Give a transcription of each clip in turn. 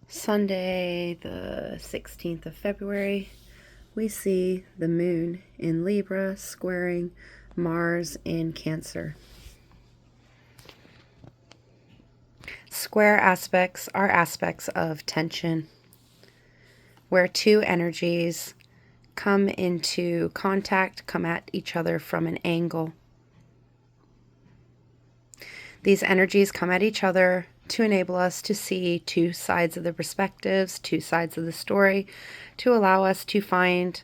Sunday, the 16th of February, we see the moon in Libra squaring Mars in Cancer. Square aspects are aspects of tension, where two energies come into contact, come at each other from an angle. These energies come at each other to enable us to see two sides of the perspectives, two sides of the story, to allow us to find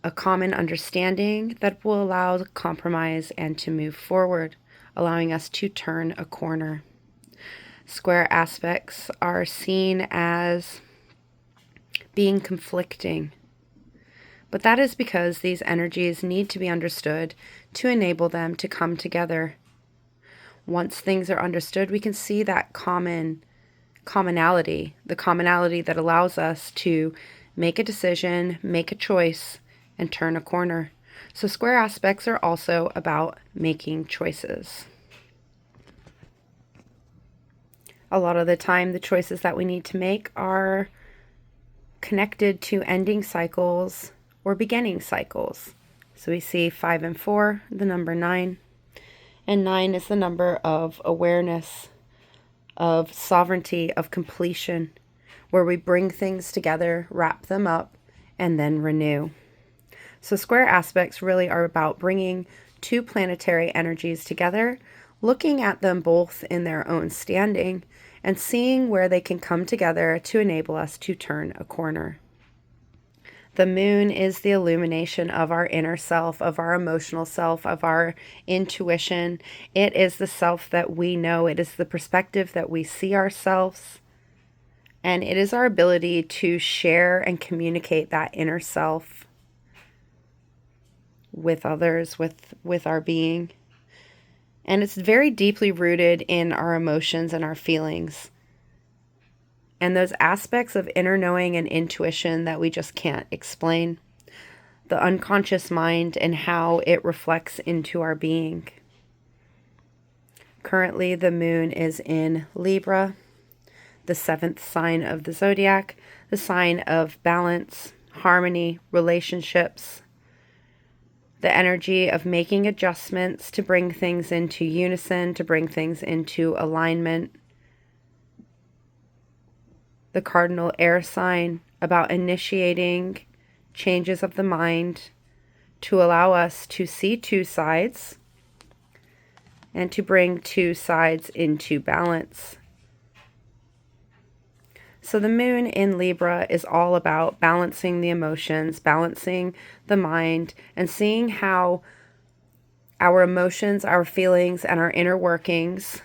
a common understanding that will allow compromise and to move forward, allowing us to turn a corner. Square aspects are seen as being conflicting, but that is because these energies need to be understood to enable them to come together. Once things are understood, we can see that commonality, the commonality that allows us to make a decision, make a choice, and turn a corner. So square aspects are also about making choices. A lot of the time, the choices that we need to make are connected to ending cycles or beginning cycles. So we see 5 and 4, the number 9. And 9 is the number of awareness, of sovereignty, of completion, where we bring things together, wrap them up, and then renew. So square aspects really are about bringing two planetary energies together, looking at them both in their own standing, and seeing where they can come together to enable us to turn a corner. The moon is the illumination of our inner self, of our emotional self, of our intuition. It is the self that we know. It is the perspective that we see ourselves. And it is our ability to share and communicate that inner self with others, with our being. And it's very deeply rooted in our emotions and our feelings. And those aspects of inner knowing and intuition that we just can't explain. The unconscious mind and how it reflects into our being. Currently, the moon is in Libra, the 7th sign of the zodiac, the sign of balance, harmony, relationships, the energy of making adjustments to bring things into unison, to bring things into alignment. The cardinal air sign about initiating changes of the mind to allow us to see two sides and to bring two sides into balance. So the moon in Libra is all about balancing the emotions, balancing the mind, and seeing how our emotions, our feelings, and our inner workings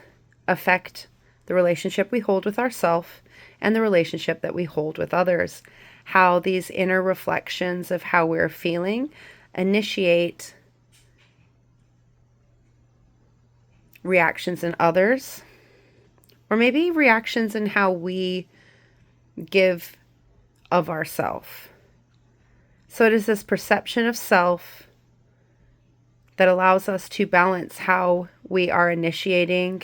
affect the relationship we hold with ourselves and the relationship that we hold with others. How these inner reflections of how we're feeling initiate reactions in others, or maybe reactions in how we give of ourselves. So it is this perception of self that allows us to balance how we are initiating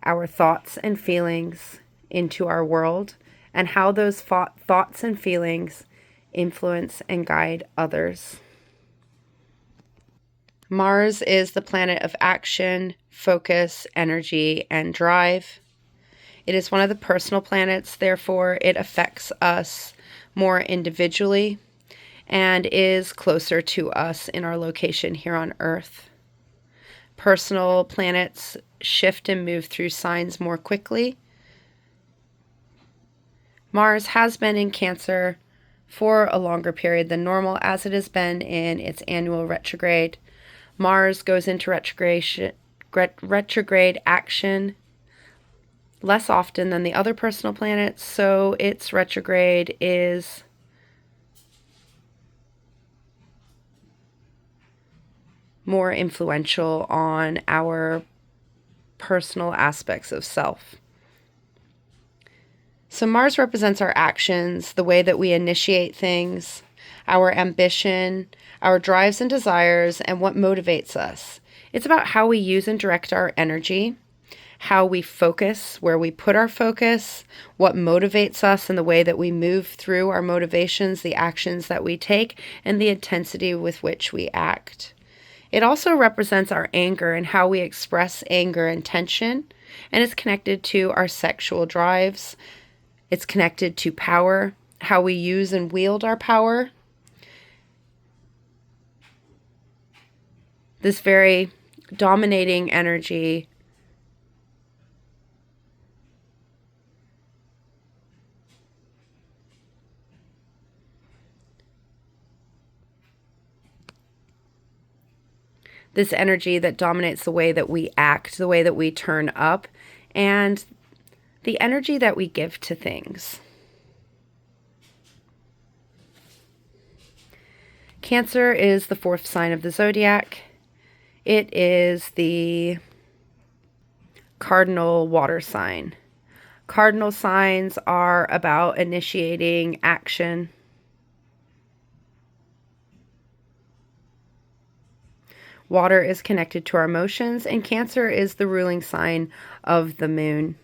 our thoughts and feelings into our world, and how those thoughts and feelings influence and guide others. Mars is the planet of action, focus, energy, and drive. It is one of the personal planets, therefore it affects us more individually and is closer to us in our location here on Earth. Personal planets shift and move through signs more quickly. Mars has been in Cancer for a longer period than normal, as it has been in its annual retrograde. Mars goes into retrograde action less often than the other personal planets, so its retrograde is more influential on our personal aspects of self. So Mars represents our actions, the way that we initiate things, our ambition, our drives and desires, and what motivates us. It's about how we use and direct our energy, how we focus, where we put our focus, what motivates us and the way that we move through our motivations, the actions that we take, and the intensity with which we act. It also represents our anger and how we express anger and tension, and it's connected to our sexual drives. It's connected to power, how we use and wield our power. This very dominating energy this energy that dominates the way that we act, the way that we turn up, and the energy that we give to things. Cancer is the 4th sign of the zodiac. It is the cardinal water sign. Cardinal signs are about initiating action. Water is connected to our emotions, and Cancer is the ruling sign of the moon.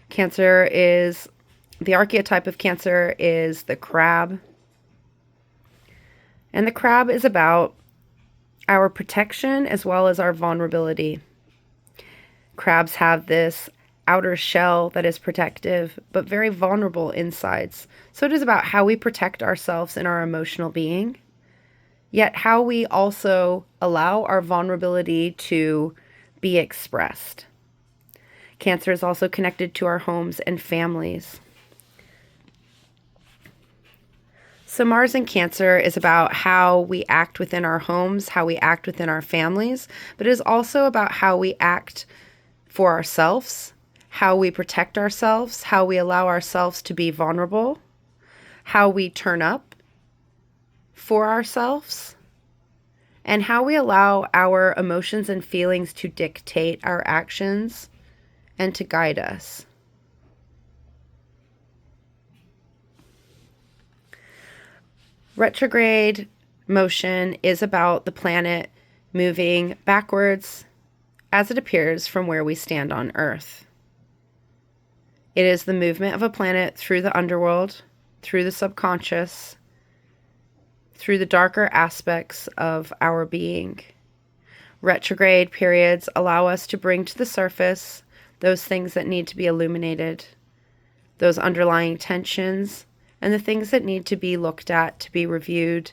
Cancer is, the archetype of Cancer is the crab. And the crab is about our protection as well as our vulnerability. Crabs have this outer shell that is protective, but very vulnerable insides. So it is about how we protect ourselves in our emotional being, yet how we also allow our vulnerability to be expressed. Cancer is also connected to our homes and families. So Mars in Cancer is about how we act within our homes, how we act within our families, but it is also about how we act for ourselves, how we protect ourselves, how we allow ourselves to be vulnerable, how we turn up for ourselves, and how we allow our emotions and feelings to dictate our actions and to guide us. Retrograde motion is about the planet moving backwards as it appears from where we stand on Earth. It is the movement of a planet through the underworld, through the subconscious, through the darker aspects of our being. Retrograde periods allow us to bring to the surface those things that need to be illuminated, those underlying tensions, and the things that need to be looked at, to be reviewed,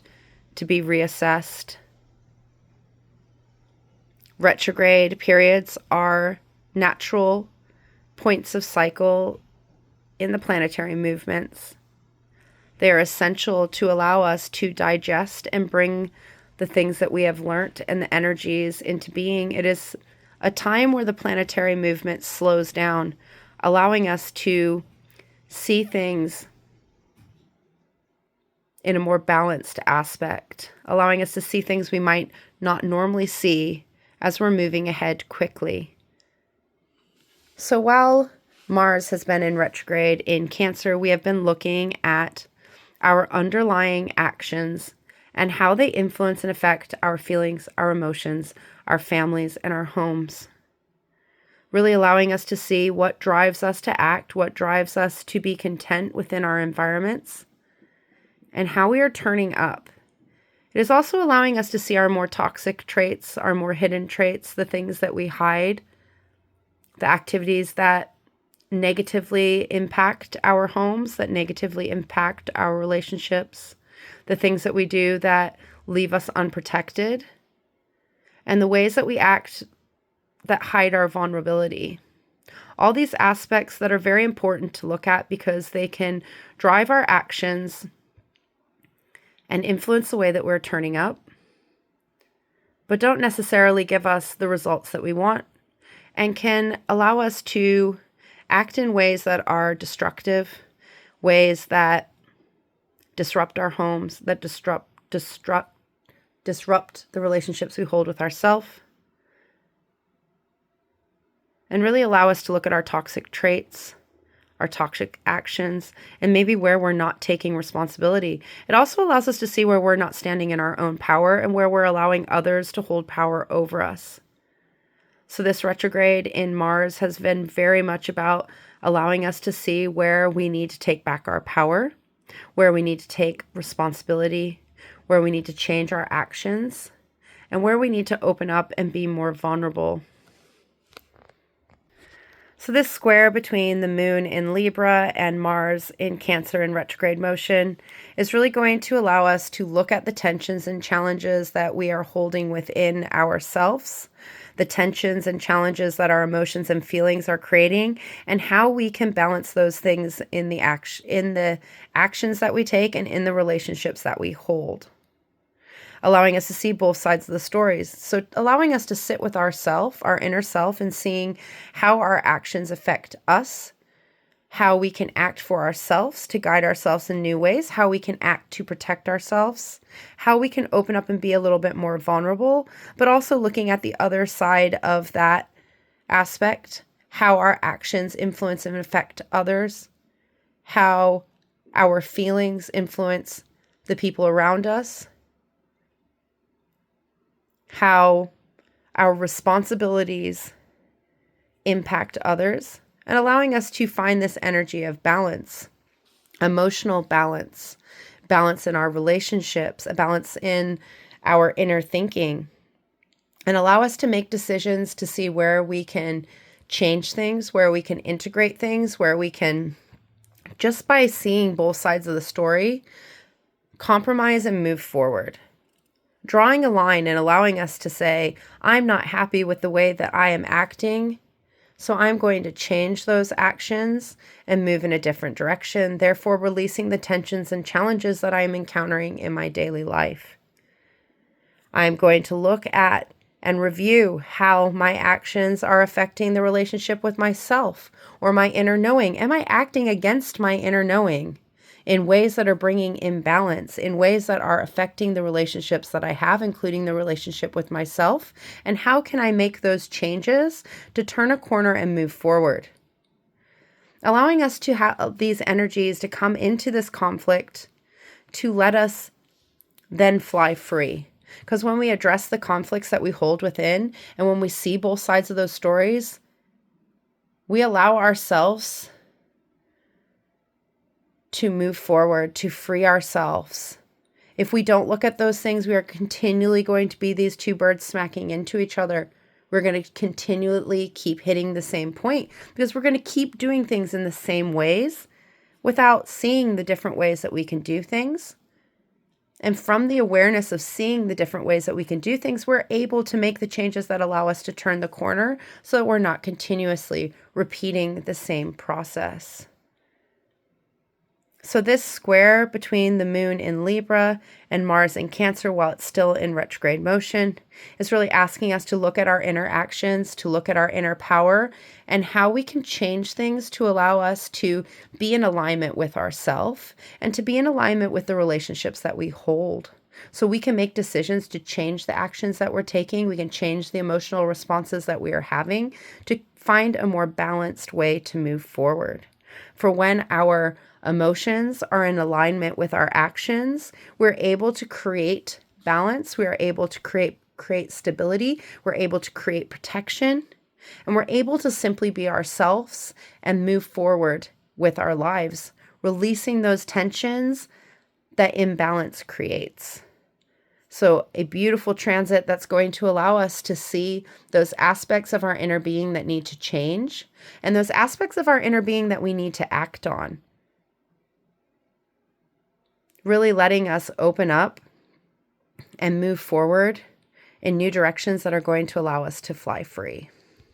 to be reassessed. Retrograde periods are natural points of cycle in the planetary movements. They are essential to allow us to digest and bring the things that we have learnt and the energies into being. It is a time where the planetary movement slows down, allowing us to see things in a more balanced aspect, allowing us to see things we might not normally see as we're moving ahead quickly. So while Mars has been in retrograde in Cancer, we have been looking at our underlying actions and how they influence and affect our feelings, our emotions, our families, and our homes. Really allowing us to see what drives us to act, what drives us to be content within our environments, and how we are turning up. It is also allowing us to see our more toxic traits, our more hidden traits, the things that we hide, the activities that negatively impact our homes, that negatively impact our relationships, the things that we do that leave us unprotected, and the ways that we act that hide our vulnerability. All these aspects that are very important to look at because they can drive our actions and influence the way that we're turning up, but don't necessarily give us the results that we want, and can allow us to act in ways that are destructive, ways that disrupt our homes, that disrupt the relationships we hold with ourselves, and really allow us to look at our toxic traits, our toxic actions, and maybe where we're not taking responsibility. It also allows us to see where we're not standing in our own power and where we're allowing others to hold power over us. So this retrograde in Mars has been very much about allowing us to see where we need to take back our power, where we need to take responsibility, where we need to change our actions, and where we need to open up and be more vulnerable. So this square between the moon in Libra and Mars in Cancer in retrograde motion is really going to allow us to look at the tensions and challenges that we are holding within ourselves, the tensions and challenges that our emotions and feelings are creating, and how we can balance those things in the actions that we take and in the relationships that we hold. Allowing us to see both sides of the stories. So allowing us to sit with ourself, our inner self, and seeing how our actions affect us, how we can act for ourselves to guide ourselves in new ways, how we can act to protect ourselves, how we can open up and be a little bit more vulnerable, but also looking at the other side of that aspect, how our actions influence and affect others, how our feelings influence the people around us, how our responsibilities impact others, and allowing us to find this energy of balance, emotional balance, balance in our relationships, a balance in our inner thinking, and allow us to make decisions to see where we can change things, where we can integrate things, where we can, just by seeing both sides of the story, compromise and move forward. Drawing a line and allowing us to say, I'm not happy with the way that I am acting, so I'm going to change those actions and move in a different direction, therefore releasing the tensions and challenges that I am encountering in my daily life. I'm going to look at and review how my actions are affecting the relationship with myself or my inner knowing. Am I acting against my inner knowing in ways that are bringing imbalance, in ways that are affecting the relationships that I have, including the relationship with myself? And how can I make those changes to turn a corner and move forward? Allowing us to have these energies to come into this conflict to let us then fly free. Because when we address the conflicts that we hold within, and when we see both sides of those stories, we allow ourselves to move forward, to free ourselves. If we don't look at those things, we are continually going to be these two birds smacking into each other. We're going to continually keep hitting the same point because we're going to keep doing things in the same ways without seeing the different ways that we can do things. And from the awareness of seeing the different ways that we can do things, we're able to make the changes that allow us to turn the corner so that we're not continuously repeating the same process. So this square between the moon in Libra and Mars in Cancer, while it's still in retrograde motion, is really asking us to look at our inner actions, to look at our inner power, and how we can change things to allow us to be in alignment with ourselves and to be in alignment with the relationships that we hold. So we can make decisions to change the actions that we're taking. We can change the emotional responses that we are having to find a more balanced way to move forward. For when our emotions are in alignment with our actions, we're able to create balance, we are able to create stability, we're able to create protection, and we're able to simply be ourselves and move forward with our lives, releasing those tensions that imbalance creates. So a beautiful transit that's going to allow us to see those aspects of our inner being that need to change and those aspects of our inner being that we need to act on. Really letting us open up and move forward in new directions that are going to allow us to fly free.